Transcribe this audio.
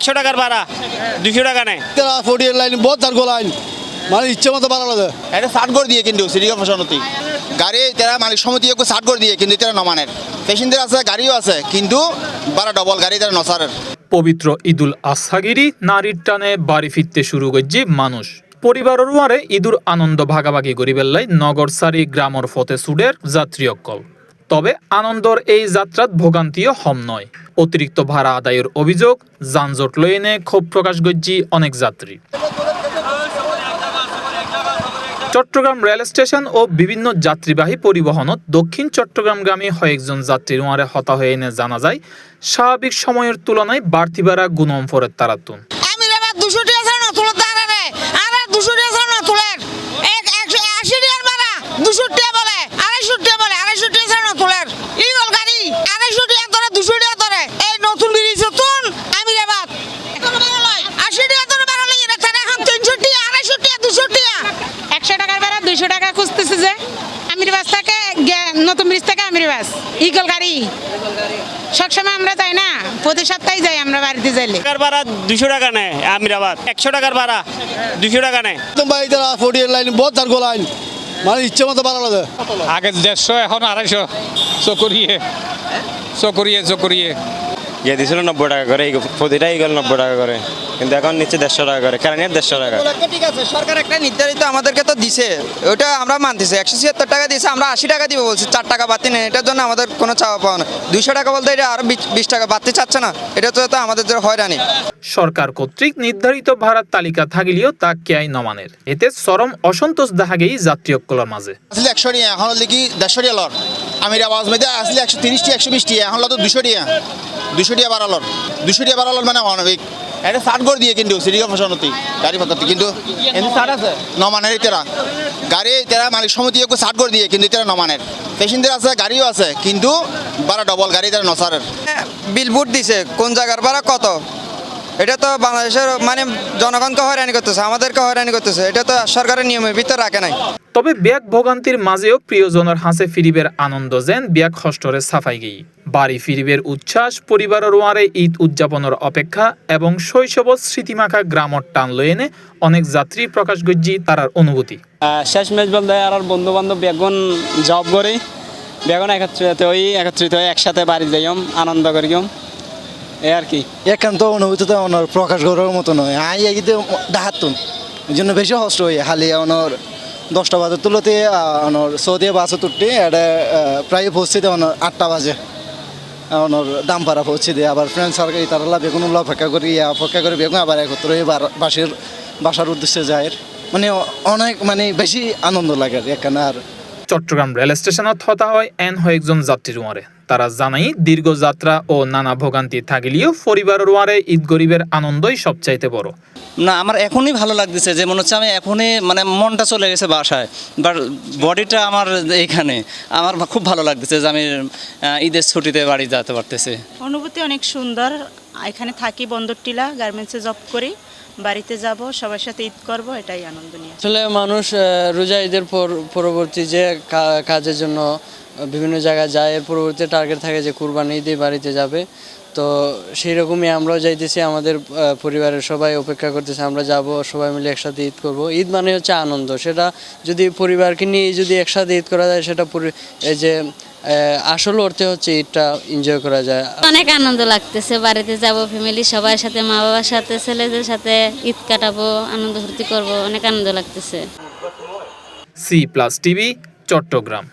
100 টাকার ভাড়া 200 টাকা নেয়। तेरा 48 लाइन बहुत दरगो लाइन মানে ইচ্ছে মতো বাড়ালো দেয়। এটা ষাট করে দিয়ে কিন্তু সিটি কর্পোরেশনতি গাড়ি তারা মালিক সমিতি ষাট করে দিয়ে কিন্তু তারা নমানের পেশেন্টদের আছে গাড়িও আছে কিন্তু বারা ডবল গাড়ি তারা নসারের। পবিত্র ঈদুল আজহাগিরি নারীর টানে বাড়ি ফিরতে শুরু করছে মানুষ। পরিবারের মারে ঈদুর আনন্দ ভাগাভাগি করিবেলাই নগর সারি গ্রামর ফতে সুডের যাত্রী অকল। তবে আনন্দর এই যাত্রাত ভোগান্তিও হম নয়। অতিরিক্ত ভাড়া আদায়ের অভিযোগ যানজট লইনে ক্ষোভ প্রকাশ করছে অনেক যাত্রী। চট্টগ্রাম রেল স্টেশন ও বিভিন্ন যাত্রীবাহী পরিবহনত দক্ষিণ চট্টগ্রামগামী কয়েকজন যাত্রীর মারে হতা হয়ে এনে জানা যায় স্বাভাবিক সময়ের তুলনায় বাড়তি ভাড়া গুণম ফরের তারাতুন। নতুন ব্রিজ থেকে আমির বাস ইগল গাড়ি সবসময় আমরা যাই না, প্রতি সপ্তাহে যাই আমরা বাড়িতে যাইলে। টাকার ভাড়া 200 টাকা নেয় আমিরাবাদ, 100 টাকার ভাড়া 200 টাকা নেয়। ভাই तेरा 48 লাইন बहुत दरगो लाइन মানে ইচ্ছে মতো বাড়ালো দেয়। আগে 150 এখন 250 চকরিয়ে গিয়ে দিয়েছিল 90 টাকা করে, প্রতিটাই গেল 90 টাকা করে, কিন্তু এখন নিচ্ছে 150 টাকা করে, কারণ 150 টাকা। ঠিক আছে, সরকার একটা নির্ধারিত আমাদেরকে তো দিছে, ওটা আমরা মানতেছি। 176 টাকা দিয়েছে, আমরা 80 টাকা দিব বলছি, 4 টাকা বাড়তি নেই। এটার জন্য আমাদের কোনো চাওয়া পাওয়া না। 200 টাকা বলতে এটা আরো 20 টাকা বাড়তি চাচ্ছে না, এটা তো আমাদের জন্য হয়রানি। সরকার কর্তৃক নির্ধারিত ভাড়ার তালিকা থাকলেও তা কেয়াই নমানের, এতে চরম অসন্তোষ দেখা গেই যাত্রী অকলার মাঝে। আসলে 100 টাকা এখন লিখি 150 টাকা লর আমির আওয়াজ মধ্যে আসলে 130 টাকা 120 টাকা এখন তো 200 টাকা 200 টাকা বাড়ালোর 200 টাকা বাড়ালোর মানে অনেক। এটা ষাট করে দিয়ে কিন্তু সিটি কর্পোরেশনতি গাড়ি পদ্ধতি কিন্তু এমনি ষাট আছে নমানের তেরা গাড়ি তেরা মালিক সমিতি ষাট করে দিয়ে কিন্তু তেরা নমানের পেশেন্টদের আছে গাড়িও আছে কিন্তু বারা ডবল গাড়ি তারা নসারের। বিলবোর্ড দিছে কোন জায়গার ভাড়া কত, এটা তো বাংলাদেশের মানে জনগণকে হয়রানি করতেছে, আমাদেরকে হয়রানি করতেছে। এটা তো সরকারের নিয়মের ভিতর রাখে নাই। তবে ব্যাগ ভোগান্তির মাঝেও প্রিয়জনের হাসে ফিরিবের আনন্দ যেন ব্যাগ হষ্টরে সাফাই গেই। বাড়ি ফিরিবের উচ্ছ্বাস, পরিবারের ওয়ারে ঈদ উদযাপনের অপেক্ষা এবং শৈশব স্মৃতিমাখা গ্রামর টান লয়ে এনে অনেক যাত্রী প্রকাশ করছি তারার অনুভূতি। শেষ ম্যাচ বলতে আর বন্ধু বান্ধব বেগুন জব করে বেগুন একত্রিত হয়ে একসাথে বাড়ি যাইম আনন্দ করিম এই আর কি। একান্ত অনুভূতি তো অনর প্রকাশ করার মতো নয়। আই এগিতে ডাহাতুন এই জন্য বেশি কষ্ট হয়। হালি অনর 10টা বাজে তুলতে অনর সৌদি বাসে তুলতে এটা প্রায় পৌঁছে দেয় অনর 8টা বাজে অনর দাম পাড়া পৌঁছে দেয়। আবার ফ্রেন্ড সরকারি তারা বেগুন অপেক্ষা করে বেগুন আবার একত্র হয়ে বাসার উদ্দেশ্যে যায়। মানে অনেক মানে বেশি আনন্দ লাগে এখানে। আর চট্টগ্রাম রেল স্টেশনত হতা হয় এন কয়েকজন যাত্রীর ওয়ারে। তারা জানাই দীর্ঘ যাত্রা ও নানা ভোগান্তি থাকলেও পরিবারের ওয়ারে ঈদ গরিবের আনন্দই সবচাইতে বড়। না, আমার এখনই ভালো লাগতেছে যে মনে হচ্ছে আমি এখনই মানে মনটা চলে গেছে বাসায়, বাট বডিটা আমার এইখানে। আমার খুব ভালো লাগতেছে যে আমি ঈদের ছুটিতে বাড়ি যেতে পারতেছি। অনুভূতি অনেক সুন্দর। এখানে থাকি বন্দরটিলা, গার্মেন্টসে জব করি, বাড়িতে যাব, সবার সাথে ঈদ করব, এটাই আনন্দ নিয়ে। আসলে মানুষ রোজা ঈদের পরবর্তী যে কাজের জন্য বিভিন্ন জায়গায় যায়, এর পরবর্তী টার্গেট থাকে যে কুরবানি ঈদে বাড়িতে যাবে। তো সেই রকমই আমরাও যাইতেছি, আমাদের পরিবারের সবাই অপেক্ষা করতেছে, আমরা যাব, সবাই মিলে একসাথে ঈদ করব। ঈদ মানে হচ্ছে আনন্দ, সেটা যদি পরিবারকে নিয়ে যদি একসাথে ঈদ করা যায় সেটা এই যে আসল অর্থে হচ্ছে ঈদটা এনজয় করা যায়। অনেক আনন্দ লাগতেছে, বাড়িতে যাব, ফ্যামিলি সবার সাথে, মা বাবার সাথে, ছেলেদের সাথে ঈদ কাটাবো, আনন্দ ফুর্তি করবো, অনেক আনন্দ লাগতেছে। C+ TV Chittagong.